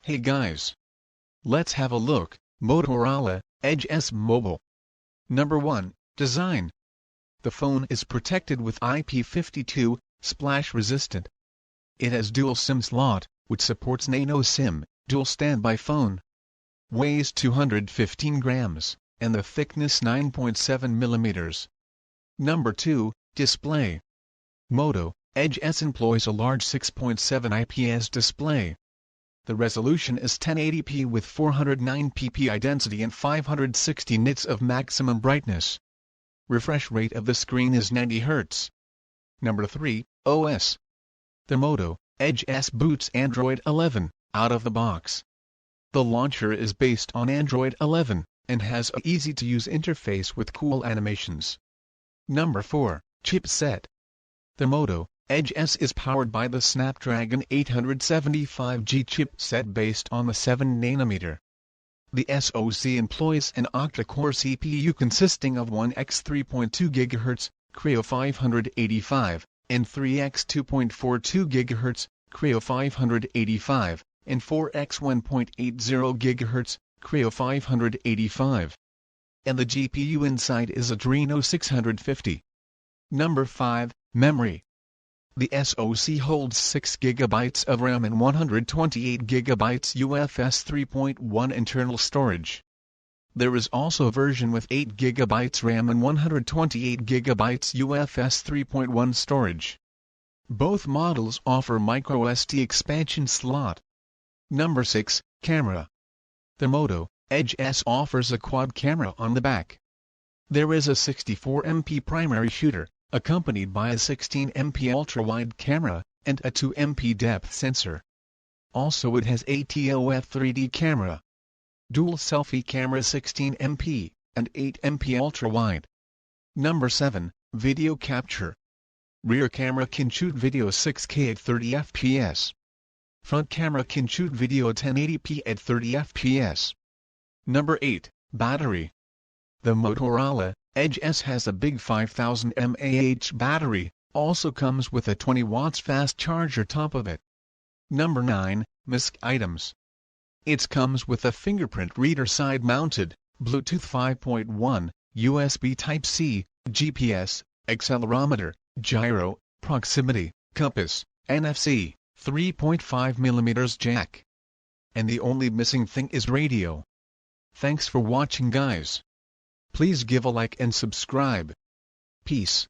Hey guys! Let's have a look. Motorolla Edge S Mobile. Number 1. Design. The phone is protected with IP52, splash resistant. It has dual SIM slot, which supports Nano Sim, dual standby phone. Weighs 215 grams, and the thickness 9.7 mm. Number 2. Display. Moto Edge S employs a large 6.7 IPS display. The resolution is 1080p with 409 ppi density and 560 nits of maximum brightness. Refresh rate of the screen is 90 Hz. Number 3. OS. The Moto Edge S boots Android 11 out of the box. The launcher is based on Android 11 and has an easy-to-use interface with cool animations. Number 4. Chipset. The Moto Edge S is powered by the Snapdragon 875G chipset based on the 7 nanometer. The SoC employs an octa-core CPU consisting of 1x 3.2 GHz, Kryo 585, and 3x 2.42 GHz, Kryo 585, and 4x 1.80 GHz, Kryo 585. And the GPU inside is Adreno 650. Number 5. Memory. The SoC holds 6 GB of RAM and 128 GB UFS 3.1 internal storage. There is also a version with 8 GB RAM and 128 GB UFS 3.1 storage. Both models offer microSD expansion slot. Number 6. Camera. The Moto Edge S offers a quad camera on the back. There is a 64MP primary shooter, accompanied by a 16MP ultra-wide camera, and a 2MP depth sensor. Also it has a TOF 3D camera. Dual selfie camera 16MP, and 8MP ultra-wide. Number 7. Video capture. Rear camera can shoot video 6K at 30 fps. Front camera can shoot video 1080p at 30 fps. Number 8. Battery. The Motorolla Edge S has a big 5000 mAh battery, also comes with a 20 watts fast charger top of it. Number 9. Missed items. It comes with a fingerprint reader side-mounted, Bluetooth 5.1, USB Type-C, GPS, accelerometer, gyro, proximity, compass, NFC, 3.5mm jack. And the only missing thing is radio. Thanks for watching guys. Please give a like and subscribe. Peace.